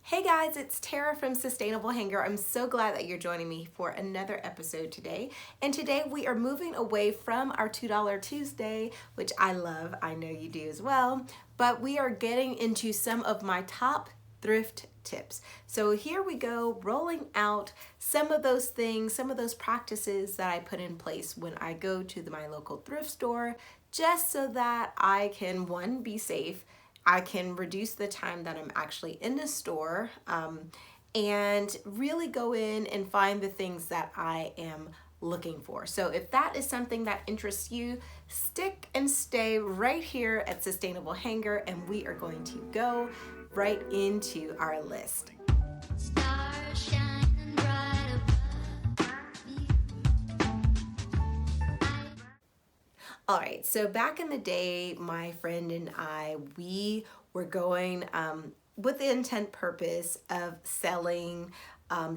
Hey guys, it's Tara from Sustainable Hanger. I'm so glad that you're joining me for another episode today. And today we are moving away from our $2 Tuesday, which I love. I know you do as well. But we are getting into some of my top thrift tips. So here we go, rolling out some of those things, some of those practices that I put in place when I go to my local thrift store, just so that I can, one, be safe. I can reduce the time that I'm actually in the store and really go in and find the things that I am looking for. So if that is something that interests you, stick and stay right here at Sustainable Hanger, and we are going to go right into our list. All right, so back in the day, my friend and I, we were going with the intent purpose of selling,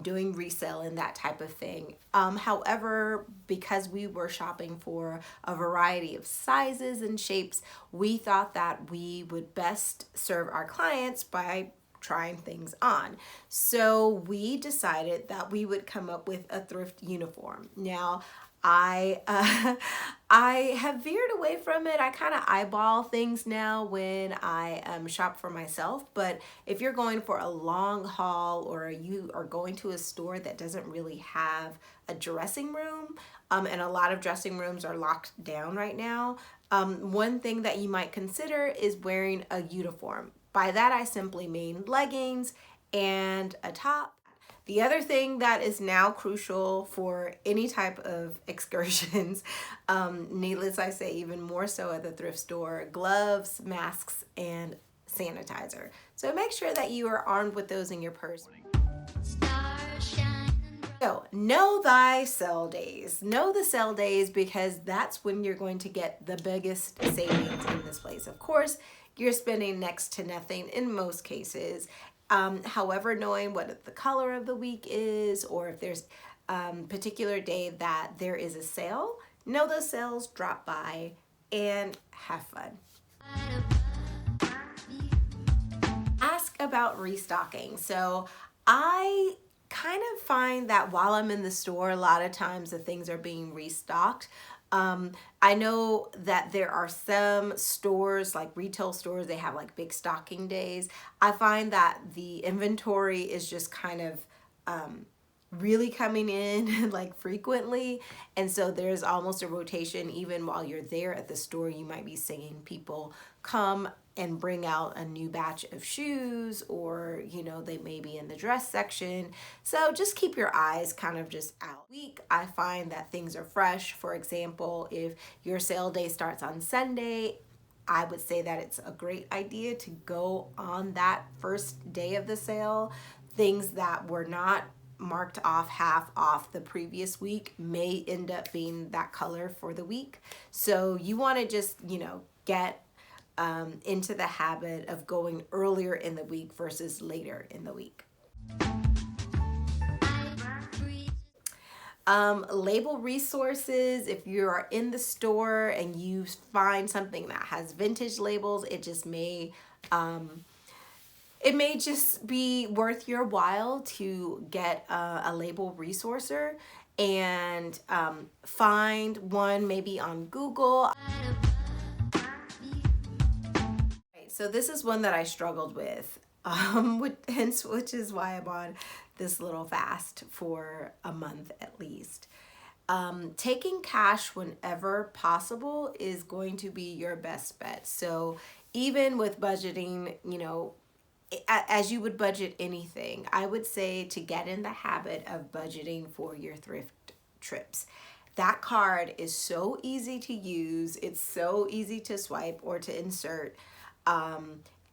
doing resale and that type of thing. However, because we were shopping for a variety of sizes and shapes, we thought that we would best serve our clients by trying things on. So we decided that we would come up with a thrift uniform. Now, I I have veered away from it. I kind of eyeball things now when I shop for myself. But if you're going for a long haul, or you are going to a store that doesn't really have a dressing room, and a lot of dressing rooms are locked down right now, one thing that you might consider is wearing a uniform. By that I simply mean leggings and a top. The other thing that is now crucial for any type of excursions, needless I say, even more so at the thrift store, gloves, masks, and sanitizer. So make sure that you are armed with those in your purse. So know thy sell days. Know the sell days, because that's when you're going to get the biggest savings in this place. Of course, you're spending next to nothing in most cases. However, knowing what the color of the week is, or if there's particular day that there is a sale, know those sales, drop by, and have fun. Ask about restocking. So I kind of find that while I'm in the store, a lot of times the things are being restocked. I know that there are some stores, like retail stores, they have like big stocking days. I find that the inventory is just kind of really coming in like frequently, and so there's almost a rotation. Even while you're there at the store, you might be seeing people come and bring out a new batch of shoes, or they may be in the dress section. So just keep your eyes kind of just out. Week, I find that things are fresh. For example, if your sale day starts on Sunday, I would say that it's a great idea to go on that first day of the sale. Things that were not marked off half off the previous week may end up being that color for the week. So you want to just, get into the habit of going earlier in the week versus later in the week. Label resources. If you are in the store and you find something that has vintage labels, it may just be worth your while to get a label resourcer and find one maybe on Google. So this is one that I struggled with, which is why I'm on this little fast for a month at least. Taking cash whenever possible is going to be your best bet. So even with budgeting, as you would budget anything, I would say to get in the habit of budgeting for your thrift trips. That card is so easy to use. It's so easy to swipe or to insert.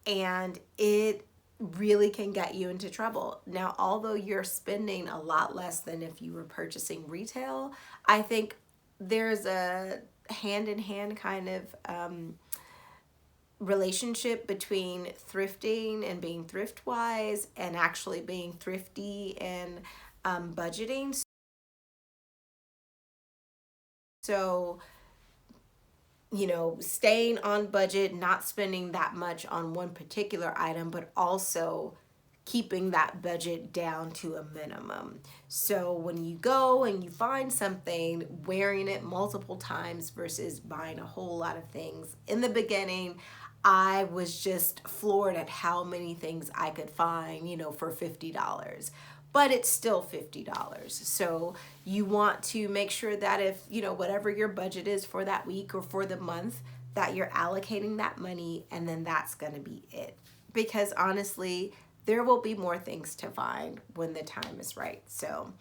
And it really can get you into trouble. Now, although you're spending a lot less than if you were purchasing retail, I think there's a hand-in-hand kind of relationship between thrifting and being thrift wise and actually being thrifty and budgeting. So staying on budget, not spending that much on one particular item, but also keeping that budget down to a minimum. So when you go and you find something, wearing it multiple times versus buying a whole lot of things. In the beginning, I was just floored at how many things I could find, for $50. But it's still $50. So you want to make sure that if, whatever your budget is for that week or for the month, that you're allocating that money, and then that's going to be it. Because honestly, there will be more things to find when the time is right. So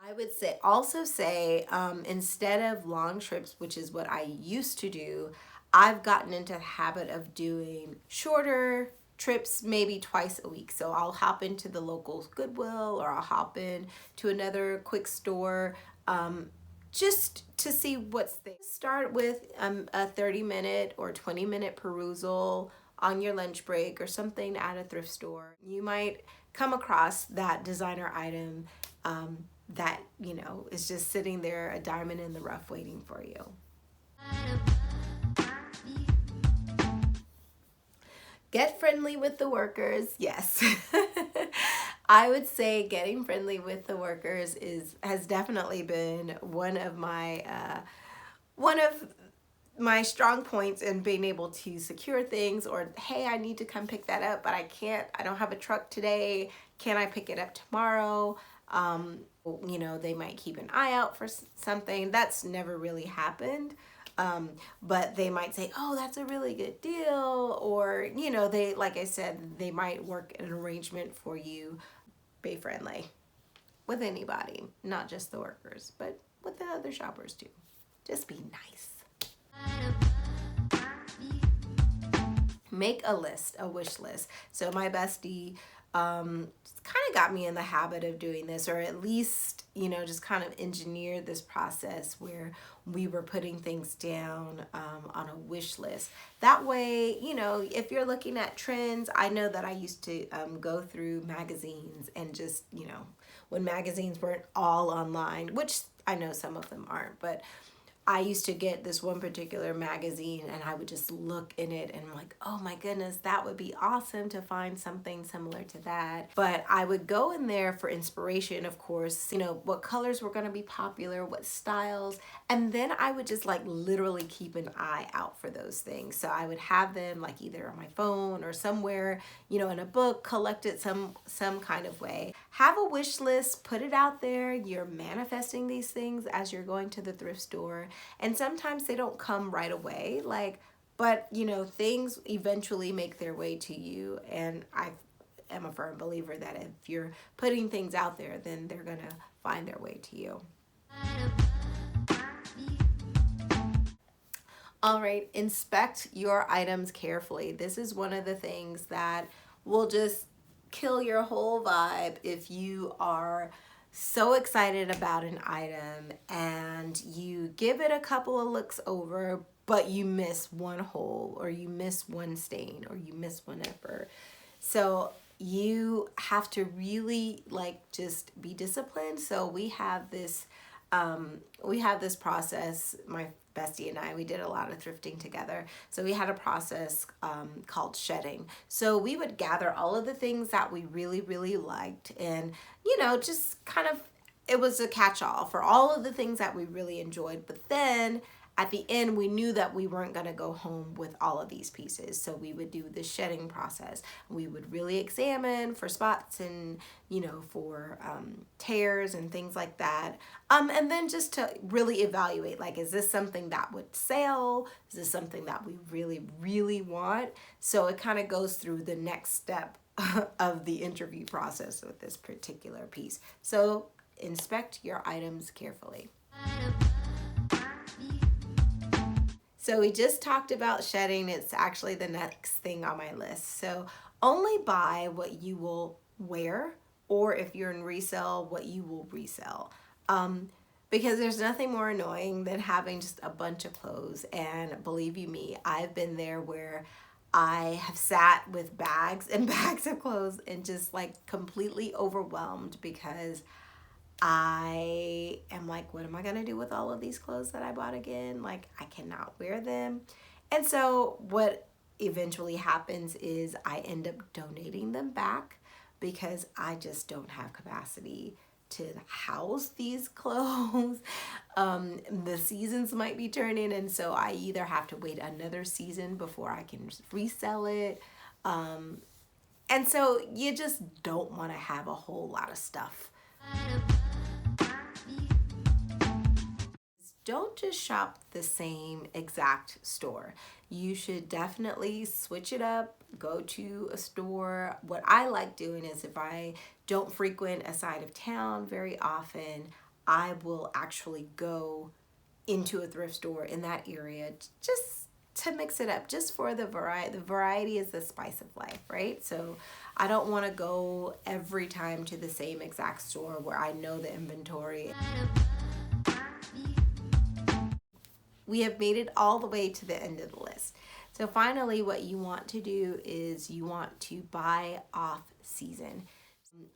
I would say instead of long trips, which is what I used to do, I've gotten into the habit of doing shorter trips, maybe twice a week. So I'll hop into the local Goodwill, or I'll hop in to another quick store, just to see what's there. Start with a 30-minute or 20-minute perusal on your lunch break or something at a thrift store. You might come across that designer item that, is just sitting there, a diamond in the rough, waiting for you. Get friendly with the workers. Yes. I would say getting friendly with the workers has definitely been one of my strong points in being able to secure things. Or, hey, I need to come pick that up, but I don't have a truck today. Can I pick it up tomorrow? They might keep an eye out for something. That's never really happened. But they might say, oh, that's a really good deal. Or, like I said, they might work an arrangement for you. Be friendly with anybody, not just the workers, but with the other shoppers too. Just be nice. Make a list, a wish list. So my bestie kind of got me in the habit of doing this, or at least, just kind of engineered this process where we were putting things down on a wish list. That way, if you're looking at trends, I know that I used to go through magazines and just, when magazines weren't all online, which I know some of them aren't, but I used to get this one particular magazine and I would just look in it and I'm like, oh my goodness, that would be awesome to find something similar to that. But I would go in there for inspiration, of course, what colors were going to be popular, what styles. And then I would just literally keep an eye out for those things. So I would have them either on my phone or somewhere, in a book, collect it some kind of way. Have a wish list, put it out there. You're manifesting these things as you're going to the thrift store. And sometimes they don't come right away, but things eventually make their way to you. And I am a firm believer that if you're putting things out there, then they're gonna find their way to you. All right, inspect your items carefully. This is one of the things that will just kill your whole vibe if you are so excited about an item and you give it a couple of looks over, but you miss one hole or you miss one stain or you miss one effort. So you have to really just be disciplined. So we have this process. My bestie and I, we did a lot of thrifting together. So we had a process called shedding. So we would gather all of the things that we really, really liked and, just kind of, it was a catch-all for all of the things that we really enjoyed. But then at the end, we knew that we weren't going to go home with all of these pieces. So we would do the shedding process. We would really examine for spots and, for tears and things like that. And then just to really evaluate, is this something that would sell? Is this something that we really, really want? So it kind of goes through the next step of the interview process with this particular piece. So inspect your items carefully. So we just talked about shedding. It's actually the next thing on my list. So only buy what you will wear, or if you're in resale, what you will resell. Because there's nothing more annoying than having just a bunch of clothes. And believe you me, I've been there where I have sat with bags and bags of clothes and just completely overwhelmed because I am what am I going to do with all of these clothes that I bought again? I cannot wear them. And so what eventually happens is I end up donating them back because I just don't have capacity to house these clothes. The seasons might be turning, and so I either have to wait another season before I can resell it. And so you just don't want to have a whole lot of stuff. Don't just shop the same exact store. You should definitely switch it up, go to a store. What I like doing is if I don't frequent a side of town very often, I will actually go into a thrift store in that area just to mix it up, just for the variety. The variety is the spice of life, right? So I don't want to go every time to the same exact store where I know the inventory. We have made it all the way to the end of the list. So finally, what you want to do is you want to buy off season.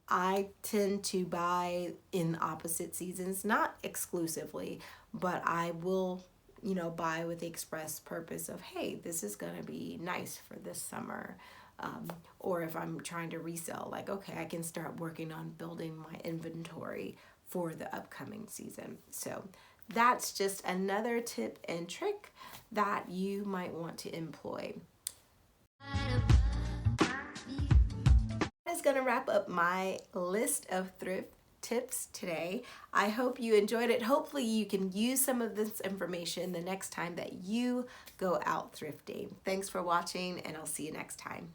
I tend to buy in opposite seasons, not exclusively, but I will, buy with the express purpose of, hey, this is going to be nice for this summer. Or if I'm trying to resell, like, okay, I can start working on building my inventory for the upcoming season. So that's just another tip and trick that you might want to employ. That is going to wrap up my list of thrift tips today. I hope you enjoyed it. Hopefully you can use some of this information the next time that you go out thrifting. Thanks for watching, and I'll see you next time.